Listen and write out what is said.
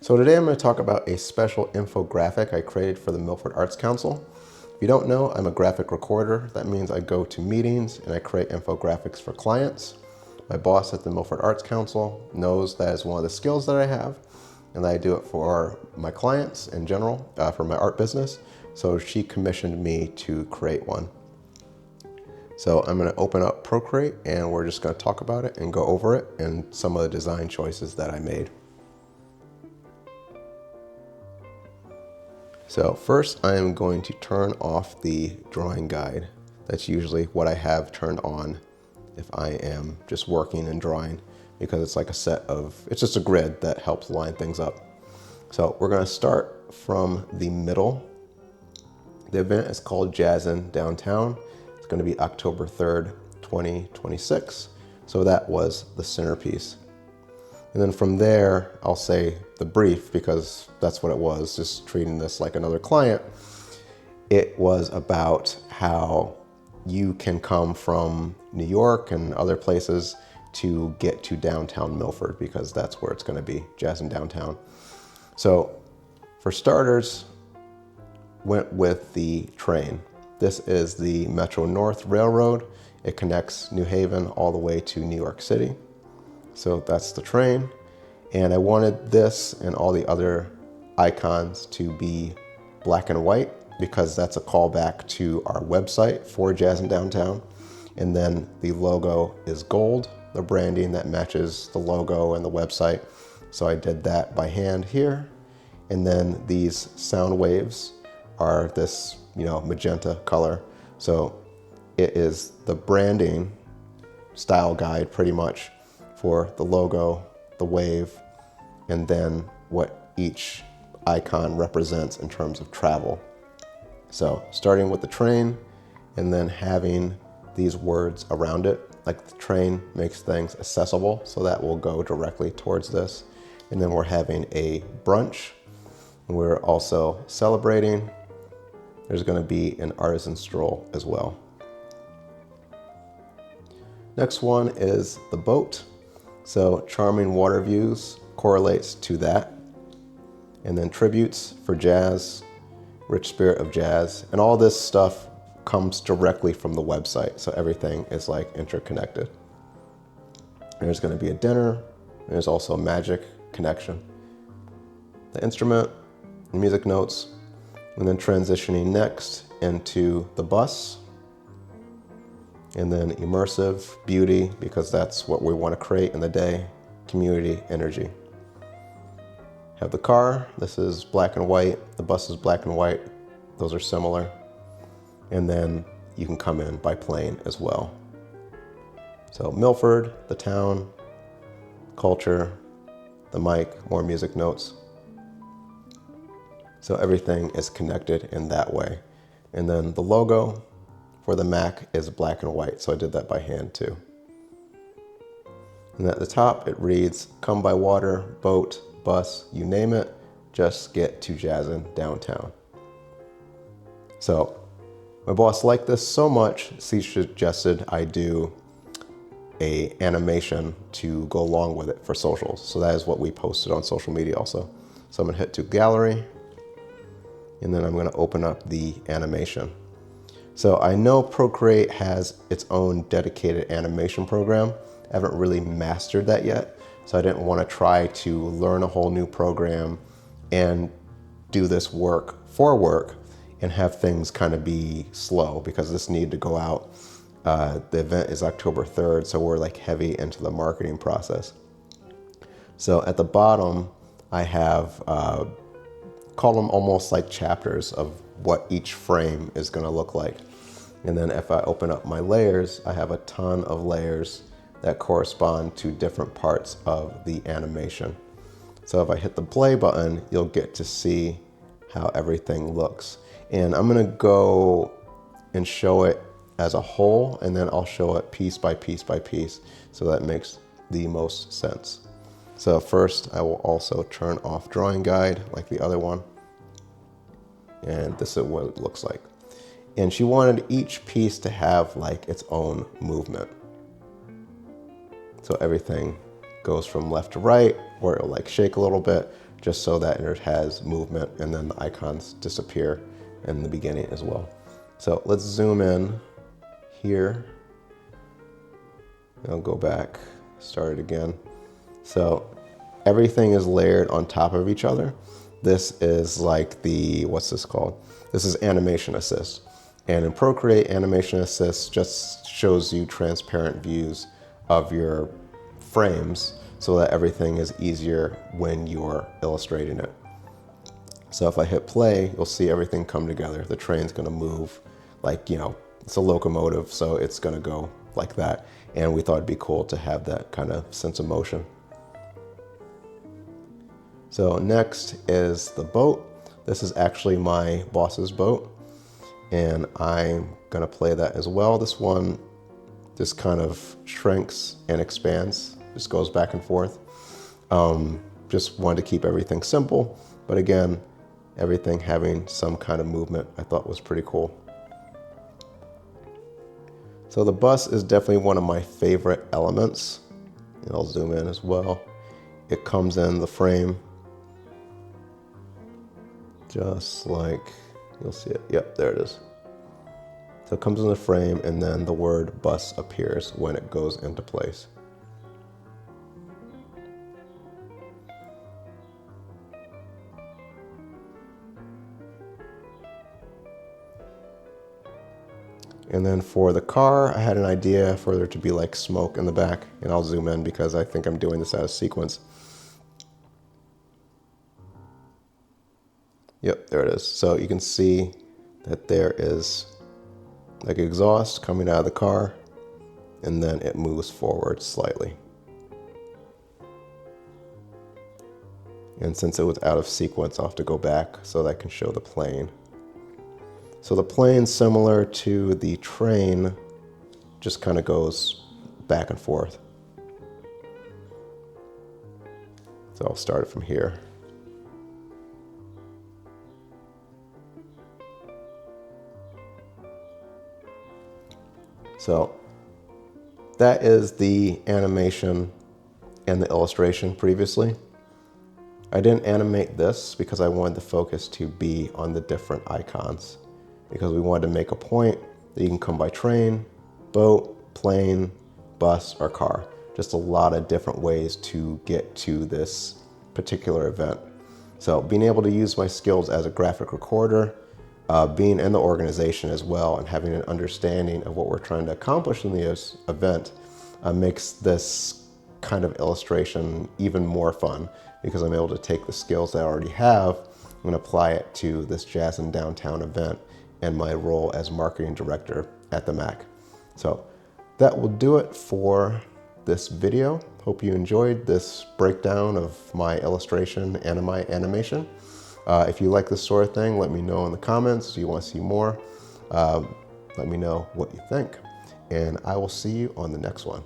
So today I'm going to talk about a special infographic I created for the Milford Arts Council. If you don't know, I'm a graphic recorder. That means I go to meetings and I create infographics for clients. My boss at the Milford Arts Council knows that is one of the skills that I have, and I do it for my clients in general, for my art business. So she commissioned me to create one. So I'm going to open up Procreate and we're just going to talk about it and go over it and some of the design choices that I made. So first I am going to turn off the drawing guide. That's usually what I have turned on if I am just working and drawing, because it's like it's just a grid that helps line things up. So we're going to start from the middle. The event is called Jazzin' Downtown. It's going to be October 3rd, 2026. So that was the centerpiece. And then from there, I'll say the brief, because that's what it was, just treating this like another client. It was about how you can come from New York and other places to get to downtown Milford, because that's where it's going to be, Jazzin' Downtown. So for starters, went with the train. This is the Metro North Railroad. It connects New Haven all the way to New York City. So that's the train. And I wanted this and all the other icons to be black and white, because that's a callback to our website for Jazzin' Downtown. And then the logo is gold, the branding that matches the logo and the website. So I did that by hand here. And then these sound waves are this, magenta color. So it is the branding style guide pretty much for the logo, the wave, and then what each icon represents in terms of travel. So starting with the train and then having these words around it, like the train makes things accessible, so that will go directly towards this. And then we're having a brunch, and we're also celebrating. There's going to be an artisan stroll as well. Next one is the boat. So charming water views correlates to that. And then tributes for jazz, rich spirit of jazz. And all this stuff comes directly from the website. So everything is like interconnected. There's going to be a dinner. There's also a magic connection. The instrument, music notes, and then transitioning next into the bus. And then immersive beauty, because that's what we want to create in the day. Community energy. Have the car. This is black and white. The bus is black and white. Those are similar. And then you can come in by plane as well. So Milford, the town, culture, the mic, more music notes. So everything is connected in that way. And then the logo for the Mac is black and white, so I did that by hand too. And at the top it reads, come by water, boat, bus, you name it, just get to Jazzin' Downtown. So my boss liked this so much, she suggested I do a animation to go along with it for socials. So that is what we posted on social media also. So I'm gonna hit to gallery, and then I'm gonna open up the animation. So I know Procreate has its own dedicated animation program. I haven't really mastered that yet, so I didn't want to try to learn a whole new program and do this work and have things kind of be slow, because this needed to go out. The event is October 3rd, so we're like heavy into the marketing process. So at the bottom, I have call them almost like chapters of what each frame is going to look like. And then if I open up my layers, I have a ton of layers that correspond to different parts of the animation. So if I hit the play button, you'll get to see how everything looks. And I'm going to go and show it as a whole, and then I'll show it piece by piece by piece, so that makes the most sense. So first I will also turn off drawing guide like the other one. And this is what it looks like. And she wanted each piece to have like its own movement. So everything goes from left to right, or it'll like shake a little bit, just so that it has movement, and then the icons disappear in the beginning as well. So let's zoom in here. I'll go back, start it again. So everything is layered on top of each other. This is like the, what's this called? This is Animation Assist. And in Procreate, Animation Assist just shows you transparent views of your frames so that everything is easier when you're illustrating it. So if I hit play, you'll see everything come together. The train's gonna move like, you know, it's a locomotive, so it's gonna go like that. And we thought it'd be cool to have that kind of sense of motion. So next is the boat. This is actually my boss's boat, and I'm gonna play that as well. This one just kind of shrinks and expands, just goes back and forth. Just wanted to keep everything simple, but again, everything having some kind of movement I thought was pretty cool. So the bus is definitely one of my favorite elements. And I'll zoom in as well. It comes in the frame, just like, you'll see it. Yep, there it is. So it comes in the frame, and then the word bus appears when it goes into place. And then for the car, I had an idea for there to be like smoke in the back, and I'll zoom in because I think I'm doing this out of sequence. Yep, there it is. So you can see that there is like exhaust coming out of the car, and then it moves forward slightly. And since it was out of sequence, I'll have to go back so that I can show the plane. So the plane, similar to the train, just kind of goes back and forth. So I'll start it from here. So that is the animation and the illustration previously. I didn't animate this because I wanted the focus to be on the different icons, because we wanted to make a point that you can come by train, boat, plane, bus, or car. Just a lot of different ways to get to this particular event. So being able to use my skills as a graphic recorder, being in the organization as well, and having an understanding of what we're trying to accomplish in this event makes this kind of illustration even more fun, because I'm able to take the skills that I already have and apply it to this Jazz in Downtown event and my role as marketing director at the MAC. So that will do it for this video. Hope you enjoyed this breakdown of my illustration and my animation. If you like this sort of thing, let me know in the comments. Do you want to see more? Let me know what you think, and I will see you on the next one.